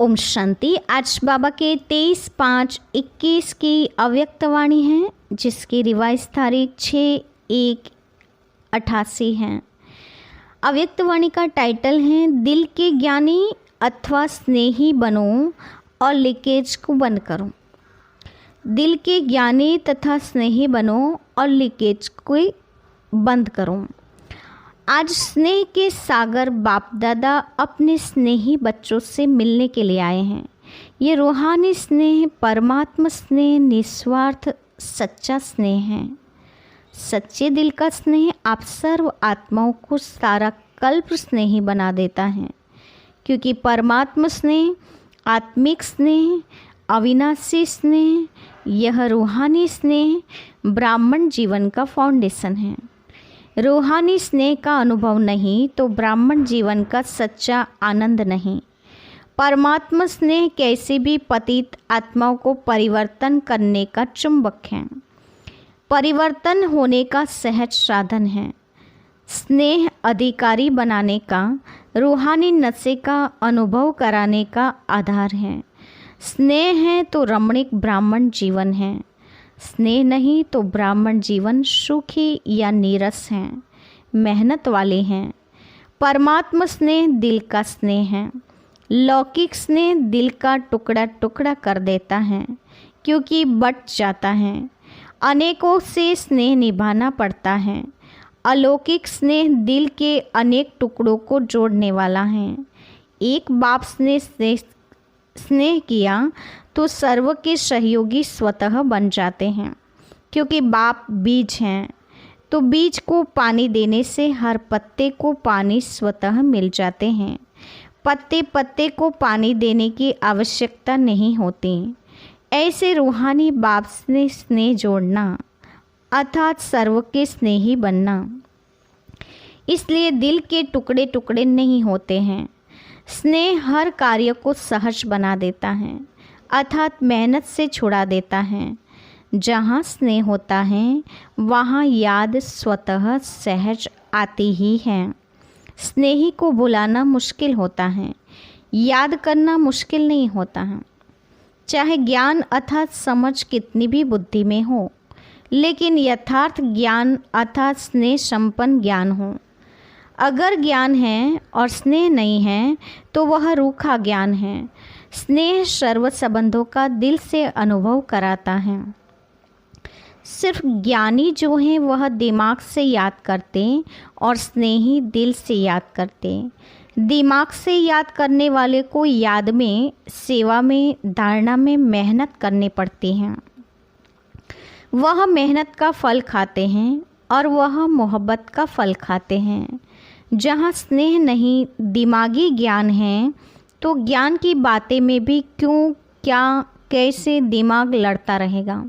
ओम शांति। आज बाबा के 23/5/21 की अव्यक्त वाणी है, जिसकी रिवाइज तारीख 6/1/88 है। अव्यक्त वाणी का टाइटल है दिल के ज्ञानी अथवा स्नेही बनो और लीकेज को बंद करो। दिल के ज्ञानी तथा स्नेही बनो और लीकेज को बंद करो। आज स्नेह के सागर बाप दादा अपने स्नेही बच्चों से मिलने के लिए आए हैं। ये रूहानी स्नेह, परमात्मा स्नेह, निस्वार्थ सच्चा स्नेह है। सच्चे दिल का स्नेह आप सर्व आत्माओं को सारा कल्प स्नेही बना देता है, क्योंकि परमात्मा स्नेह, आत्मिक स्नेह, अविनाशी स्नेह, यह रूहानी स्नेह ब्राह्मण जीवन का फाउंडेशन है। रूहानी स्नेह का अनुभव नहीं तो ब्राह्मण जीवन का सच्चा आनंद नहीं। परमात्मा स्नेह कैसे भी पतित आत्माओं को परिवर्तन करने का चुंबक है, परिवर्तन होने का सहज साधन है। स्नेह अधिकारी बनाने का, रूहानी नशे का अनुभव कराने का आधार है। स्नेह है तो रमणीक ब्राह्मण जीवन है, स्नेह नहीं तो ब्राह्मण जीवन सूखी या नीरस है, मेहनत वाले हैं। परमात्मा स्नेह दिल का स्नेह है। लौकिक स्नेह दिल का टुकड़ा टुकड़ा कर देता है, क्योंकि बट जाता है। अनेकों से स्नेह निभाना पड़ता है। अलौकिक स्नेह दिल के अनेक टुकड़ों को जोड़ने वाला है। एक बाप ने स्नेह किया तो सर्व के सहयोगी स्वतः बन जाते हैं, क्योंकि बाप बीज हैं। तो बीज को पानी देने से हर पत्ते को पानी स्वतः मिल जाते हैं। पत्ते पत्ते को पानी देने की आवश्यकता नहीं होती। ऐसे रूहानी बाप से स्नेह जोड़ना अर्थात सर्व के स्नेही बनना। इसलिए दिल के टुकड़े टुकड़े नहीं होते हैं। स्नेह हर कार्य को सहज बना देता है, अर्थात मेहनत से छुड़ा देता है। जहाँ स्नेह होता है वहाँ याद स्वतः सहज आती ही है। स्नेही को बुलाना मुश्किल होता है, याद करना मुश्किल नहीं होता है। चाहे ज्ञान अर्थात समझ कितनी भी बुद्धि में हो, लेकिन यथार्थ ज्ञान अर्थात स्नेह संपन्न ज्ञान हो। अगर ज्ञान है और स्नेह नहीं है तो वह रूखा ज्ञान है। स्नेह सर्व संबंधों का दिल से अनुभव कराता है। सिर्फ ज्ञानी जो हैं वह दिमाग से याद करते और स्नेही दिल से याद करते। दिमाग से याद करने वाले को याद में, सेवा में, धारणा में मेहनत करनी पड़ती है। वह मेहनत का फल खाते हैं और वह मोहब्बत का फल खाते हैं। जहाँ स्नेह नहीं, दिमागी ज्ञान है, तो ज्ञान की बातें में भी क्यों, क्या, कैसे दिमाग लड़ता रहेगा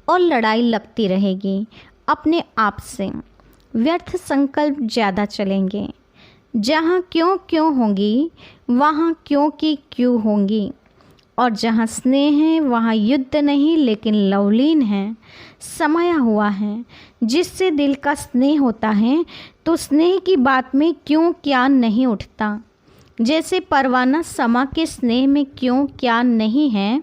और लड़ाई लगती रहेगी अपने आप से। व्यर्थ संकल्प ज़्यादा चलेंगे। जहाँ क्यों क्यों होंगी वहाँ क्यों की क्यों होंगी। और जहाँ स्नेह है वहाँ युद्ध नहीं लेकिन लवलीन है, समाया हुआ है। जिससे दिल का स्नेह होता है तो स्नेह की बात में क्यों क्या नहीं उठता। जैसे परवाना समा के स्नेह में क्यों क्या नहीं है,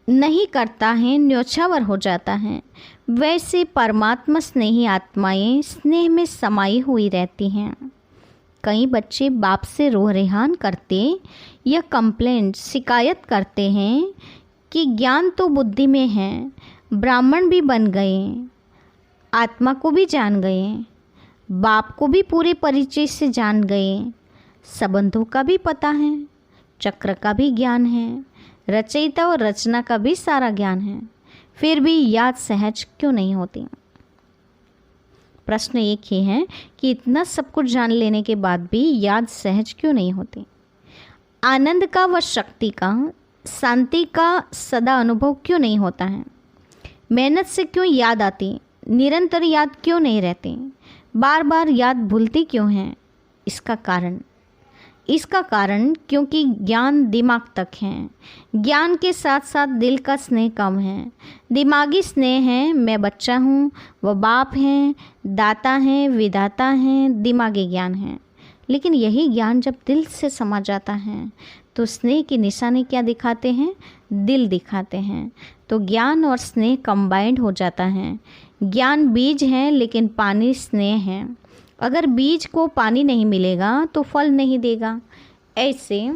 नहीं करता है, न्योछावर हो जाता है, वैसे परमात्मा स्नेही आत्माएं स्नेह में समाई हुई रहती हैं। कई बच्चे बाप से रोह रेहान करते या कंप्लेंट, शिकायत करते हैं कि ज्ञान तो बुद्धि में है, ब्राह्मण भी बन गए, आत्मा को भी जान गए, बाप को भी पूरे परिचय से जान गए, संबंधों का भी पता है, चक्र का भी ज्ञान है, रचयिता और रचना का भी सारा ज्ञान है, फिर भी याद सहज क्यों नहीं होती। प्रश्न एक ही है कि इतना सब कुछ जान लेने के बाद भी याद सहज क्यों नहीं होती। आनंद का व शक्ति का, शांति का सदा अनुभव क्यों नहीं होता है। मेहनत से क्यों याद आती, निरंतर याद क्यों नहीं रहती, बार बार याद भूलती क्यों है। इसका कारण क्योंकि ज्ञान दिमाग तक है। ज्ञान के साथ साथ दिल का स्नेह कम है। दिमागी स्नेह है, मैं बच्चा हूँ, वह बाप हैं, दाता हैं, विधाता हैं, दिमागी ज्ञान है। लेकिन यही ज्ञान जब दिल से समा जाता है तो स्नेह की निशानी क्या दिखाते हैं? दिल दिखाते हैं। तो ज्ञान और स्नेह कंबाइंड हो जाता है। ज्ञान बीज है लेकिन पानी स्नेह है। अगर बीज को पानी नहीं मिलेगा तो फल नहीं देगा। ऐसे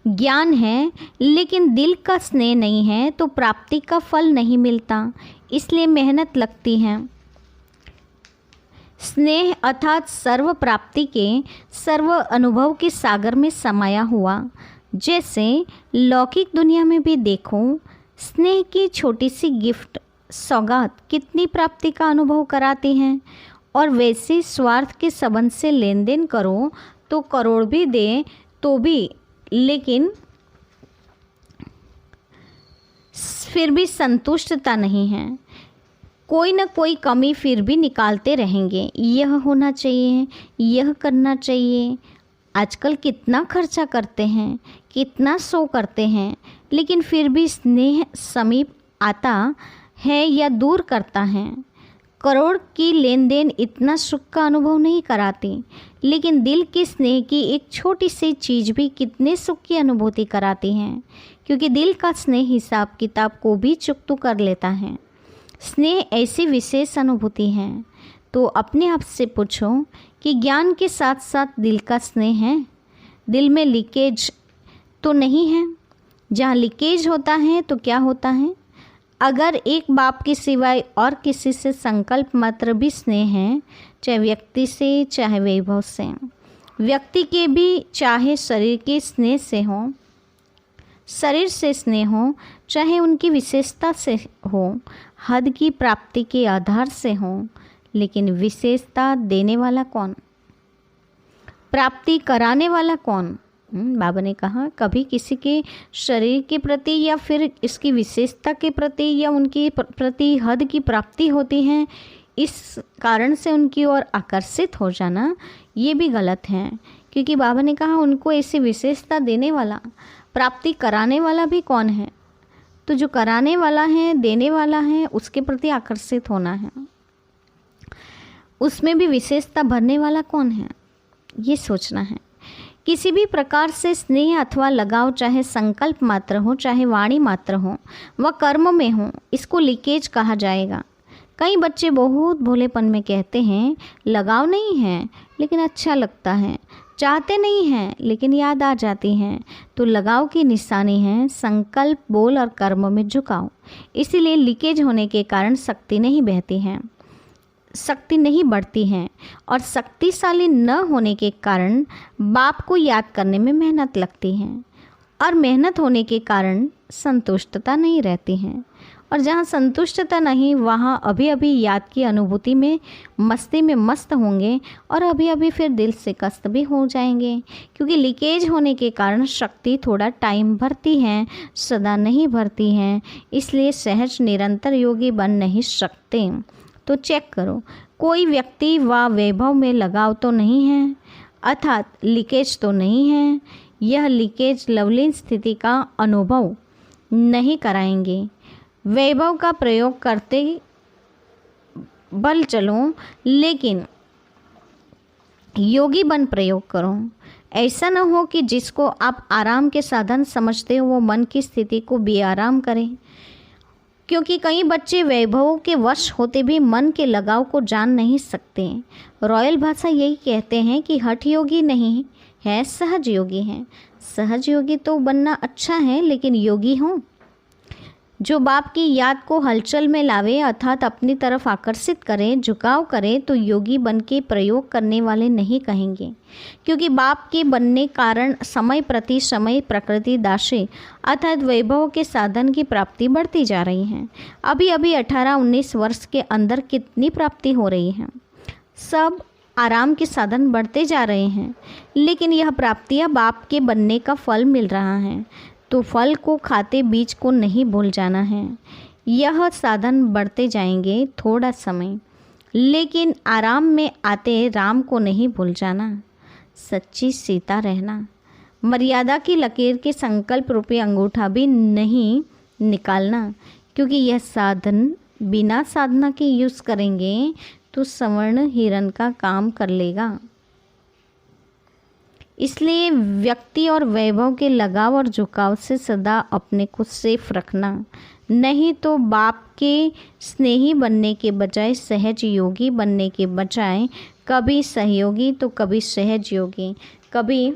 ज्ञान है लेकिन दिल का स्नेह नहीं है तो प्राप्ति का फल नहीं मिलता, इसलिए मेहनत लगती है। स्नेह अर्थात सर्व प्राप्ति के सर्व अनुभव के सागर में समाया हुआ। जैसे लौकिक दुनिया में भी देखो, स्नेह की छोटी सी गिफ्ट सौगात कितनी प्राप्ति का अनुभव कराती हैं, और वैसे स्वार्थ के संबंध से लेन देन करो तो करोड़ भी दे तो भी, लेकिन फिर भी संतुष्टता नहीं है। कोई न कोई कमी फिर भी निकालते रहेंगे। यह होना चाहिए, यह करना चाहिए। आजकल कितना खर्चा करते हैं, कितना सो करते हैं, लेकिन फिर भी स्नेह समीप आता है या दूर करता है। करोड़ की लेन देन इतना सुख का अनुभव नहीं कराती, लेकिन दिल के स्नेह की एक छोटी सी चीज़ भी कितने सुख की अनुभूति कराती हैं, क्योंकि दिल का स्नेह हिसाब किताब को भी चुकता कर लेता है। स्नेह ऐसी विशेष अनुभूति है। तो अपने आप से पूछो कि ज्ञान के साथ साथ दिल का स्नेह है? दिल में लीकेज तो नहीं है? जहाँ लीकेज होता है तो क्या होता है? अगर एक बाप के सिवाय और किसी से संकल्प मात्र भी स्नेह है, चाहे व्यक्ति से चाहे वैभव से, व्यक्ति के भी चाहे शरीर के स्नेह से हो, शरीर से स्नेह हो, चाहे उनकी विशेषता से हो, हद की प्राप्ति के आधार से हो, लेकिन विशेषता देने वाला कौन? प्राप्ति कराने वाला कौन? बाबा ने कहा कभी किसी के शरीर के प्रति या फिर इसकी विशेषता के प्रति या उनकी प्रति हद की प्राप्ति होती है, इस कारण से उनकी ओर आकर्षित हो जाना ये भी गलत है। क्योंकि बाबा ने कहा उनको ऐसी विशेषता देने वाला, प्राप्ति कराने वाला भी कौन है? तो जो कराने वाला है, देने वाला है, उसके प्रति आकर्षित होना है। उसमें भी विशेषता भरने वाला कौन है, ये सोचना है। किसी भी प्रकार से स्नेह अथवा लगाव, चाहे संकल्प मात्र हो चाहे वाणी मात्र हो, वह कर्म में हो, इसको लीकेज कहा जाएगा। कई बच्चे बहुत भोलेपन में कहते हैं लगाव नहीं है लेकिन अच्छा लगता है, चाहते नहीं हैं लेकिन याद आ जाती हैं। तो लगाव की निशानी है संकल्प, बोल और कर्म में झुकाव। इसीलिए लीकेज होने के कारण शक्ति नहीं बहती है, शक्ति नहीं बढ़ती है, और शक्तिशाली न होने के कारण बाप को याद करने में मेहनत लगती है, और मेहनत होने के कारण संतुष्टता नहीं रहती है। और जहाँ संतुष्टता नहीं, वहाँ अभी अभी याद की अनुभूति में मस्ती में मस्त होंगे और अभी अभी फिर दिल से कष्ट भी हो जाएंगे। क्योंकि लीकेज होने के कारण शक्ति थोड़ा टाइम भरती है, सदा नहीं भरती है। इसलिए सहज निरंतर योगी बन नहीं सकते। तो चेक करो, कोई व्यक्ति व वैभव में लगाव तो नहीं है, अर्थात लीकेज तो नहीं है। यह लीकेज लवलीन स्थिति का अनुभव नहीं कराएंगे। वैभव का प्रयोग करते बल चलो, लेकिन योगी बन प्रयोग करो। ऐसा न हो कि जिसको आप आराम के साधन समझते हो वो मन की स्थिति को बेआराम करें। क्योंकि कई बच्चे वैभव के वश होते भी मन के लगाव को जान नहीं सकते। रॉयल भाषा यही कहते हैं कि हठ योगी नहीं है, सहज योगी है। सहज योगी तो बनना अच्छा है, लेकिन योगी हो जो बाप की याद को हलचल में लावे, अर्थात अपनी तरफ आकर्षित करे, झुकाव करे, तो योगी बन के प्रयोग करने वाले नहीं कहेंगे। क्योंकि बाप के बनने कारण समय प्रति समय प्रकृति दासे अर्थात वैभव के साधन की प्राप्ति बढ़ती जा रही है। अभी अभी 18-19 वर्ष के अंदर कितनी प्राप्ति हो रही है। सब आराम के साधन बढ़ते जा रहे हैं, लेकिन यह प्राप्तियाँ बाप के बनने का फल मिल रहा है। तो फल को खाते बीज को नहीं भूल जाना है। यह साधन बढ़ते जाएंगे थोड़ा समय, लेकिन आराम में आते राम को नहीं भूल जाना। सच्ची सीता रहना, मर्यादा की लकीर के संकल्प रूपी अंगूठा भी नहीं निकालना। क्योंकि यह साधन बिना साधना के यूज़ करेंगे तो स्वर्ण हिरण का काम कर लेगा। इसलिए व्यक्ति और वैभव के लगाव और झुकाव से सदा अपने को सेफ रखना, नहीं तो बाप के स्नेही बनने के बजाय सहज योगी बनने के बजाय कभी सहयोगी तो कभी सहज योगी, कभी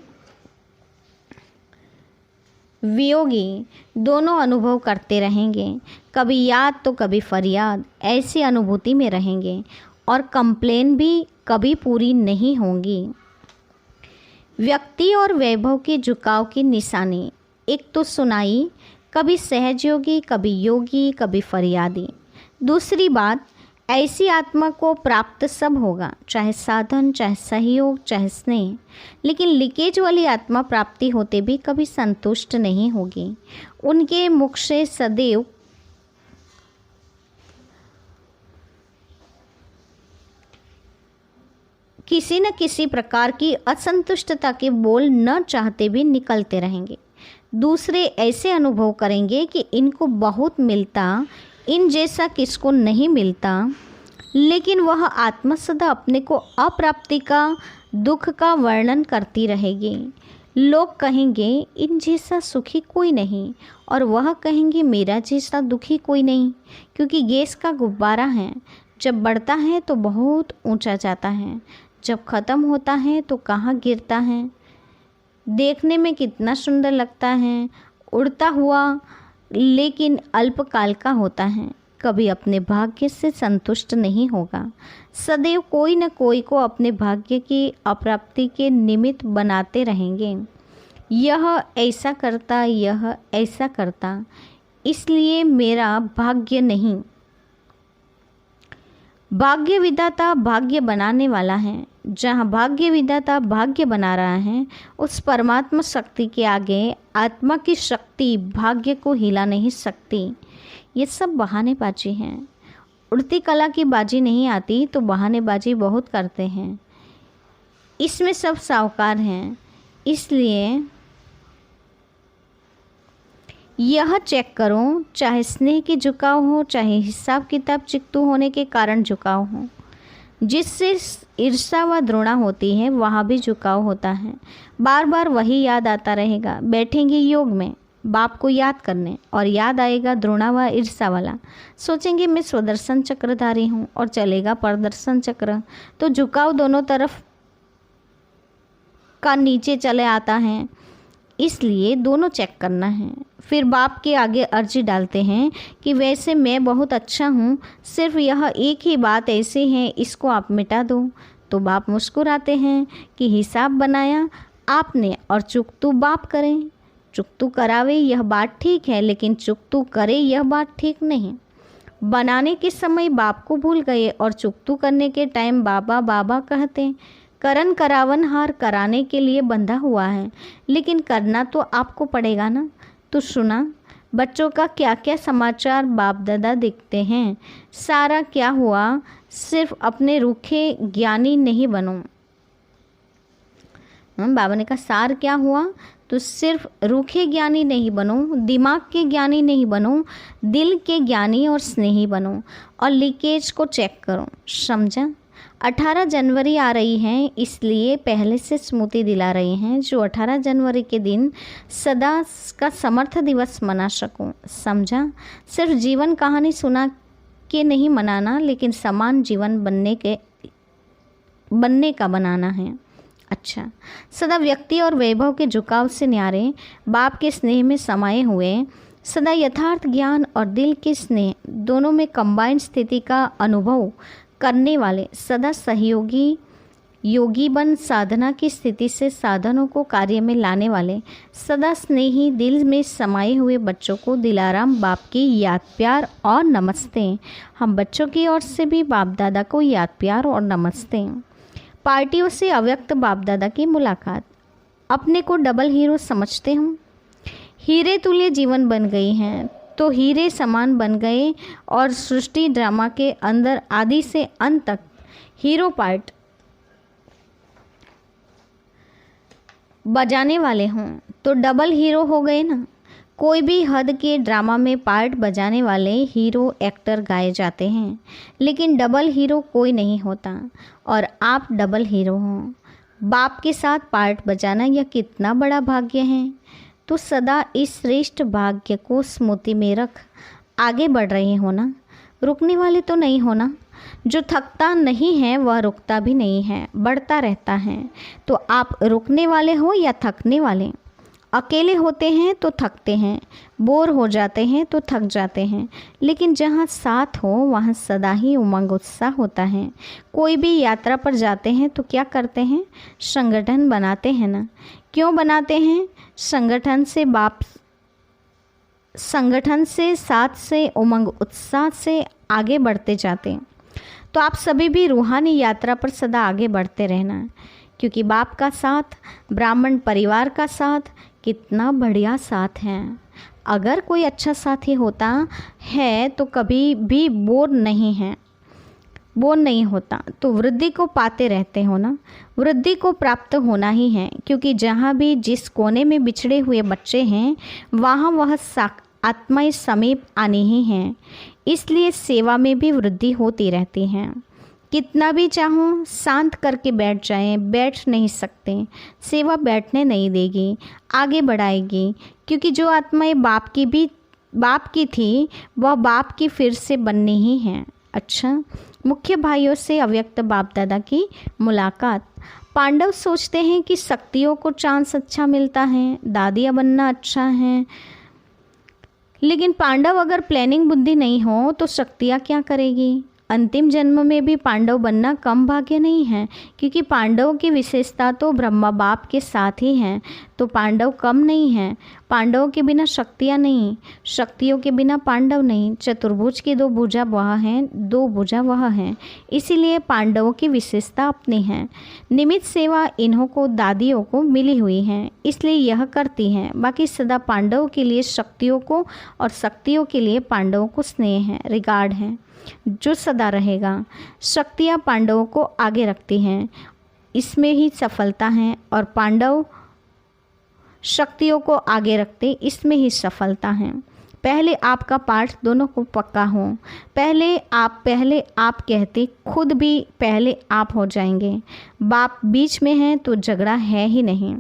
वियोगी दोनों अनुभव करते रहेंगे, कभी याद तो कभी फरियाद, ऐसी अनुभूति में रहेंगे और कंप्लेन भी कभी पूरी नहीं होंगी। व्यक्ति और वैभव के झुकाव की निशानी, एक तो सुनाई, कभी सहजयोगी कभी योगी कभी फरियादी। दूसरी बात, ऐसी आत्मा को प्राप्त सब होगा, चाहे साधन चाहे सहयोग चाहे स्नेह, लेकिन लीकेज वाली आत्मा प्राप्ति होते भी कभी संतुष्ट नहीं होगी। उनके मुख से सदैव किसी न किसी प्रकार की असंतुष्टता के बोल न चाहते भी निकलते रहेंगे। दूसरे ऐसे अनुभव करेंगे कि इनको बहुत मिलता, इन जैसा किसको नहीं मिलता, लेकिन वह आत्मा सदा अपने को अप्राप्ति का दुख का वर्णन करती रहेगी। लोग कहेंगे इन जैसा सुखी कोई नहीं, और वह कहेंगे मेरा जैसा दुखी कोई नहीं, क्योंकि गैस का गुब्बारा है, जब बढ़ता है तो बहुत ऊंचा जाता है, जब ख़त्म होता है तो कहाँ गिरता है। देखने में कितना सुंदर लगता है, उड़ता हुआ, लेकिन अल्पकाल का होता है, कभी अपने भाग्य से संतुष्ट नहीं होगा। सदैव कोई न कोई को अपने भाग्य की अप्राप्ति के निमित्त बनाते रहेंगे। यह ऐसा करता, यह ऐसा करता, इसलिए मेरा भाग्य नहीं। भाग्य विधाता भाग्य बनाने वाला है। जहाँ भाग्य विधाता भाग्य बना रहा है, उस परमात्मा शक्ति के आगे आत्मा की शक्ति भाग्य को हिला नहीं सकती। ये सब बहानेबाजी हैं। उड़ती कला की बाजी नहीं आती तो बहानेबाजी बहुत करते हैं। इसमें सब साहूकार हैं। इसलिए यह चेक करो, चाहे स्नेह की झुकाव हो, चाहे हिसाब किताब चिकटू होने के कारण झुकाव हो। जिससे ईर्ष्या व द्रोणा होती है वहाँ भी झुकाव होता है। बार बार वही याद आता रहेगा। बैठेंगे योग में बाप को याद करने, और याद आएगा द्रोणा व ईर्ष्या वाला। सोचेंगे मैं स्वदर्शन चक्रधारी हूँ, और चलेगा परदर्शन चक्र, तो झुकाव दोनों तरफ का नीचे चले आता है। इसलिए दोनों चेक करना है। फिर बाप के आगे अर्जी डालते हैं कि वैसे मैं बहुत अच्छा हूँ, सिर्फ यह एक ही बात ऐसी है, इसको आप मिटा दो। तो बाप मुस्कुराते हैं कि हिसाब बनाया आपने और चुकतू बाप करें। चुकतू करावे यह बात ठीक है, लेकिन चुकतू करे यह बात ठीक नहीं। बनाने के समय बाप को भूल गए और चुकतू करने के टाइम बाबा बाबा कहते। करन करावन हार कराने के लिए बंधा हुआ है, लेकिन करना तो आपको पड़ेगा ना। तो सुना बच्चों का क्या क्या समाचार बाप दादा दिखते हैं। सारा क्या हुआ, सिर्फ अपने रूखे ज्ञानी नहीं बनो। बाबा ने कहा सार क्या हुआ, तो सिर्फ रूखे ज्ञानी नहीं बनो, दिमाग के ज्ञानी नहीं बनो, दिल के ज्ञानी और स्नेही बनो, और लीकेज को चेक करो। समझा। 18 जनवरी आ रही है, इसलिए पहले से स्मृति दिला रही हैं जो 18 जनवरी के दिन सदा का समर्थ दिवस मना सकूं। समझा। सिर्फ जीवन कहानी सुना के नहीं मनाना, लेकिन समान जीवन बनने का बनाना है। अच्छा, सदा व्यक्ति और वैभव के झुकाव से न्यारे बाप के स्नेह में समाये हुए, सदा यथार्थ ज्ञान और दिल के स्नेह दोनों में कंबाइंड स्थिति का अनुभव करने वाले, सदा सहयोगी योगी बन साधना की स्थिति से साधनों को कार्य में लाने वाले, सदा स्नेही दिल में समाये हुए बच्चों को दिलाराम बाप की याद प्यार और नमस्ते। हम बच्चों की ओर से भी बाप दादा को याद प्यार और नमस्ते। पार्टियों से अव्यक्त बाप दादा की मुलाकात। अपने को डबल हीरो समझते हूँ। हीरे तुल्य जीवन बन गई हैं तो हीरे समान बन गए, और सृष्टि ड्रामा के अंदर आदि से अंत तक हीरो पार्ट बजाने वाले हों तो डबल हीरो हो गए ना। कोई भी हद के ड्रामा में पार्ट बजाने वाले हीरो एक्टर गाए जाते हैं, लेकिन डबल हीरो कोई नहीं होता और आप डबल हीरो हो। बाप के साथ पार्ट बजाना यह कितना बड़ा भाग्य है। तो सदा इस श्रेष्ठ भाग्य को स्मृति में रख आगे बढ़ रहे हो ना, रुकने वाले तो नहीं हो ना। जो थकता नहीं है वह रुकता भी नहीं है, बढ़ता रहता है। तो आप रुकने वाले हो या थकने वाले? अकेले होते हैं तो थकते हैं, बोर हो जाते हैं तो थक जाते हैं, लेकिन जहाँ साथ हो वहाँ सदा ही उमंग उत्साह होता है। कोई भी यात्रा पर जाते हैं तो क्या करते हैं? संगठन बनाते हैं ना। क्यों बनाते हैं? संगठन से साथ से उमंग उत्साह से आगे बढ़ते जाते हैं। तो आप सभी भी रूहानी यात्रा पर सदा आगे बढ़ते रहना, क्योंकि बाप का साथ, ब्राह्मण परिवार का साथ कितना बढ़िया साथ है। अगर कोई अच्छा साथी होता है तो कभी भी बोर नहीं होता। तो वृद्धि को पाते रहते हो ना, वृद्धि को प्राप्त होना ही है, क्योंकि जहाँ भी जिस कोने में बिछड़े हुए बच्चे हैं वहाँ वह आत्माएं समीप आनी ही हैं। इसलिए सेवा में भी वृद्धि होती रहती है। कितना भी चाहो शांत करके बैठ जाएं, बैठ नहीं सकते। सेवा बैठने नहीं देगी, आगे बढ़ाएगी, क्योंकि जो आत्माएं बाप की थी वह बाप की फिर से बननी ही है। अच्छा, मुख्य भाइयों से अव्यक्त बाप दादा की मुलाकात। पांडव सोचते हैं कि शक्तियों को चांस अच्छा मिलता है, दादिया बनना अच्छा है, लेकिन पांडव अगर प्लानिंग बुद्धि नहीं हो तो शक्तियाँ क्या करेगी? अंतिम जन्म में भी पांडव बनना कम भाग्य नहीं है, क्योंकि पांडवों की विशेषता तो ब्रह्मा बाप के साथ ही है। तो पांडव कम नहीं हैं। पांडवों के बिना शक्तियाँ नहीं, शक्तियों के बिना पांडव नहीं। चतुर्भुज की दो भुजा वह हैं, दो भुजा वह हैं, इसीलिए पांडवों की विशेषता अपनी है। निमित्त सेवा इन्हों को दादियों को मिली हुई है, इसलिए यह करती हैं। बाकी सदा पांडवों के लिए शक्तियों को और शक्तियों के लिए पांडवों को स्नेह है, रिगार्ड है, जो सदा रहेगा। शक्तियाँ पांडवों को आगे रखती हैं, इसमें ही सफलता है, और पांडव शक्तियों को आगे रखते, इसमें ही सफलता है। पहले आपका पाठ दोनों को पक्का हो। पहले आप कहते खुद भी पहले आप हो जाएंगे। बाप बीच में है तो झगड़ा है ही नहीं।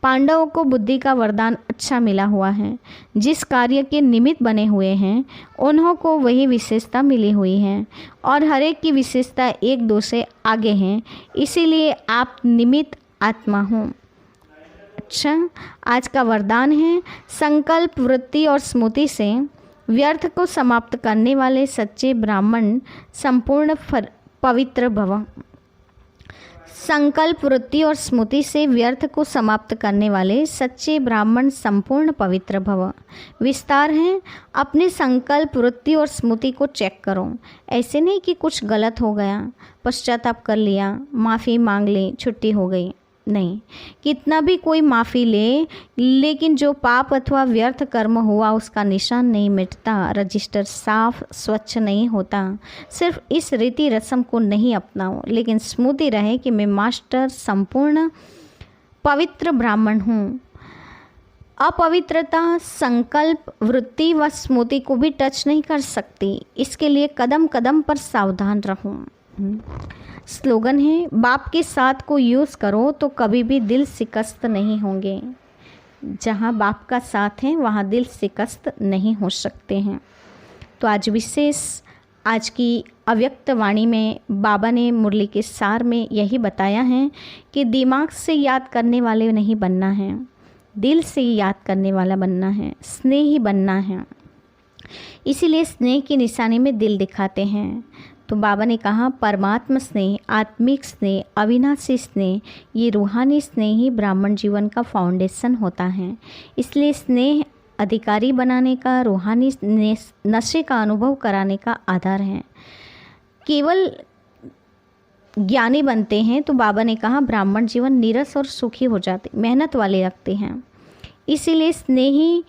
पांडवों को बुद्धि का वरदान अच्छा मिला हुआ है। जिस कार्य के निमित्त बने हुए हैं उन्हों को वही विशेषता मिली हुई है, और हर एक की विशेषता एक दो से आगे हैं, इसीलिए आप निमित्त आत्मा हो। अच्छा, आज का वरदान है, संकल्प वृत्ति और स्मृति से व्यर्थ को समाप्त करने वाले सच्चे ब्राह्मण संपूर्ण पवित्र भव। संकल्प वृत्ति और स्मृति से व्यर्थ को समाप्त करने वाले सच्चे ब्राह्मण संपूर्ण पवित्र भव। विस्तार है, अपने संकल्प वृत्ति और स्मृति को चेक करो। ऐसे नहीं कि कुछ गलत हो गया, पश्चाताप कर लिया, माफ़ी मांग ले, छुट्टी हो गई, नहीं। कितना भी कोई माफ़ी ले, लेकिन जो पाप अथवा व्यर्थ कर्म हुआ उसका निशान नहीं मिटता, रजिस्टर साफ स्वच्छ नहीं होता। सिर्फ इस रीति रस्म को नहीं अपनाओ, लेकिन स्मृति रहे कि मैं मास्टर संपूर्ण पवित्र ब्राह्मण हूँ। अपवित्रता संकल्प वृत्ति व स्मृति को भी टच नहीं कर सकती, इसके लिए कदम कदम पर सावधान रहो। स्लोगन है, बाप के साथ को यूज़ करो तो कभी भी दिल शिकस्त नहीं होंगे। जहाँ बाप का साथ है वहाँ दिल शिकस्त नहीं हो सकते हैं। तो आज की अव्यक्त वाणी में बाबा ने मुरली के सार में यही बताया है कि दिमाग से याद करने वाले नहीं बनना है, दिल से याद करने वाला बनना है, स्नेही बनना है। इसीलिए स्नेह की निशानी में दिल दिखाते हैं। तो बाबा ने कहा, परमात्मा स्नेह, आत्मिक स्नेह, अविनाशी स्नेह, ये रूहानी स्नेह ही ब्राह्मण जीवन का फाउंडेशन होता है। इसलिए स्नेह अधिकारी बनाने का, रूहानी नशे का अनुभव कराने का आधार है। केवल ज्ञानी बनते हैं तो बाबा ने कहा ब्राह्मण जीवन नीरस और सुखी हो जाते, मेहनत वाले रखते हैं। इसीलिए स्नेही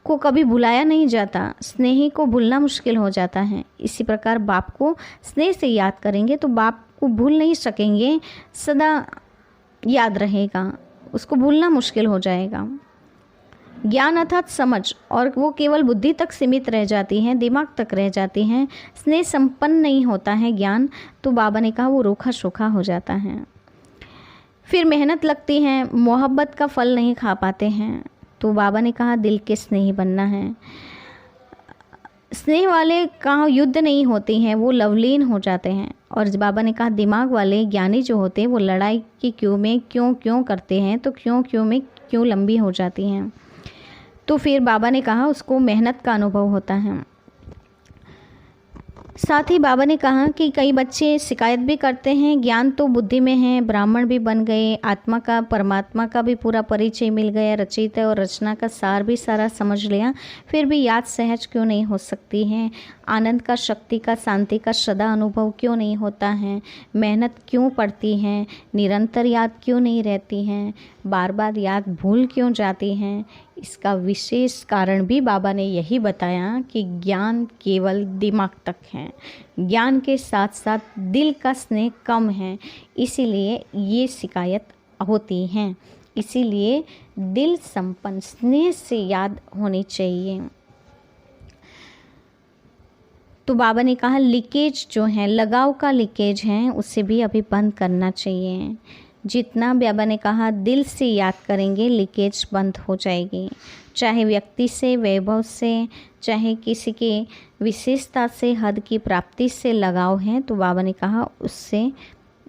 को कभी भुलाया नहीं जाता, स्नेही को भूलना मुश्किल हो जाता है। इसी प्रकार बाप को स्नेह से याद करेंगे तो बाप को भूल नहीं सकेंगे, सदा याद रहेगा, उसको भूलना मुश्किल हो जाएगा। ज्ञान अर्थात समझ, और वो केवल बुद्धि तक सीमित रह जाती हैं, दिमाग तक रह जाती हैं, स्नेह संपन्न नहीं होता है ज्ञान, तो बाबा ने कहा वो रूखा सूखा हो जाता है। फिर मेहनत लगती है, मोहब्बत का फल नहीं खा पाते हैं, तो बाबा ने कहा दिल के स्नेही बनना है। स्नेह वाले का युद्ध नहीं होते हैं, वो लवलीन हो जाते हैं। और बाबा ने कहा दिमाग वाले ज्ञानी जो होते हैं वो लड़ाई की क्यों में क्यों करते हैं, तो क्यों में क्यों लंबी हो जाती हैं। तो फिर बाबा ने कहा उसको मेहनत का अनुभव होता है। साथ ही बाबा ने कहा कि कई बच्चे शिकायत भी करते हैं, ज्ञान तो बुद्धि में है, ब्राह्मण भी बन गए, आत्मा का परमात्मा का भी पूरा परिचय मिल गया, रचयिता और रचना का सार भी सारा समझ लिया, फिर भी याद सहज क्यों नहीं हो सकती है, आनंद का, शक्ति का, शांति का सदा अनुभव क्यों नहीं होता है, मेहनत क्यों पड़ती है, निरंतर याद क्यों नहीं रहती हैं, बार बार याद भूल क्यों जाती हैं। इसका विशेष कारण भी बाबा ने यही बताया कि ज्ञान केवल दिमाग तक है, ज्ञान के साथ साथ दिल का स्नेह कम है, इसीलिए ये शिकायत होती हैं। इसीलिए दिल संपन्न स्नेह से याद होनी चाहिए। तो बाबा ने कहा लीकेज जो है, लगाव का लीकेज है, उसे भी अभी बंद करना चाहिए। जितना बाबा ने कहा दिल से याद करेंगे लीकेज बंद हो जाएगी, चाहे व्यक्ति से, वैभव से, चाहे किसी के विशेषता से, हद की प्राप्ति से लगाव है, तो बाबा ने कहा उससे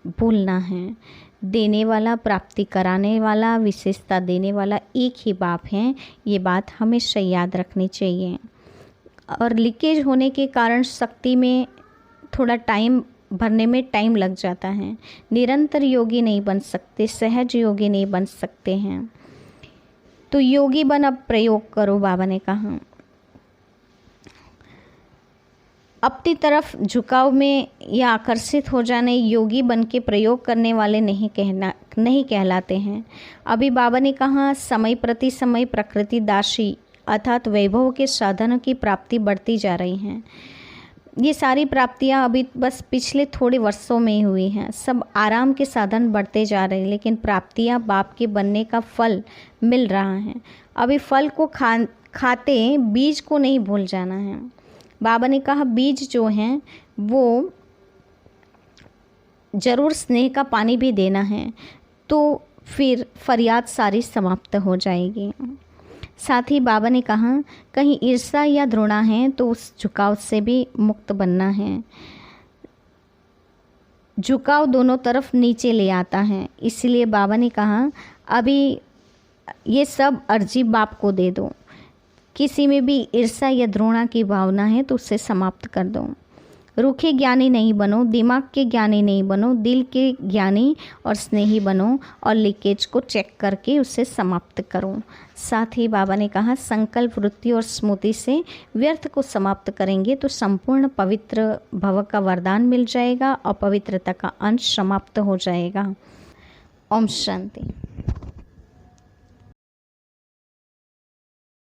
भूलना है। देने वाला, प्राप्ति कराने वाला, विशेषता देने वाला एक ही बाप है, ये बात हमेशा याद रखनी चाहिए। और लीकेज होने के कारण शक्ति में थोड़ा टाइम भरने में टाइम लग जाता है, निरंतर योगी नहीं बन सकते, सहज योगी नहीं बन सकते हैं। तो योगी बन अब प्रयोग करो, बाबा ने कहा। अपनी तरफ झुकाव में या आकर्षित हो जाने योगी बन के प्रयोग करने वाले नहीं कहलाते हैं। अभी बाबा ने कहा समय प्रति समय प्रकृति दासी अर्थात वैभव के साधनों की प्राप्ति बढ़ती जा रही हैं। ये सारी प्राप्तियाँ अभी बस पिछले थोड़े वर्षों में ही हुई हैं। सब आराम के साधन बढ़ते जा रहे हैं, लेकिन प्राप्तियाँ बाप के बनने का फल मिल रहा है। अभी फल को खाते बीज को नहीं भूल जाना है। बाबा ने कहा बीज जो हैं वो ज़रूर स्नेह का पानी भी देना है, तो फिर फरियाद सारी समाप्त हो जाएगी। साथ ही बाबा ने कहा कहीं ईर्ष्या या घृणा है तो उस झुकाव से भी मुक्त बनना है। झुकाव दोनों तरफ नीचे ले आता है, इसलिए बाबा ने कहा अभी ये सब अर्जी बाप को दे दो। किसी में भी ईर्ष्या या घृणा की भावना है तो उसे समाप्त कर दो। रूखे ज्ञानी नहीं बनो, दिमाग के ज्ञानी नहीं बनो, दिल के ज्ञानी और स्नेही बनो और लीकेज को चेक करके उसे समाप्त करो। साथ ही बाबा ने कहा संकल्प, वृत्ति और स्मृति से व्यर्थ को समाप्त करेंगे तो संपूर्ण पवित्र भव का वरदान मिल जाएगा और पवित्रता का अंश समाप्त हो जाएगा। ओम शांति।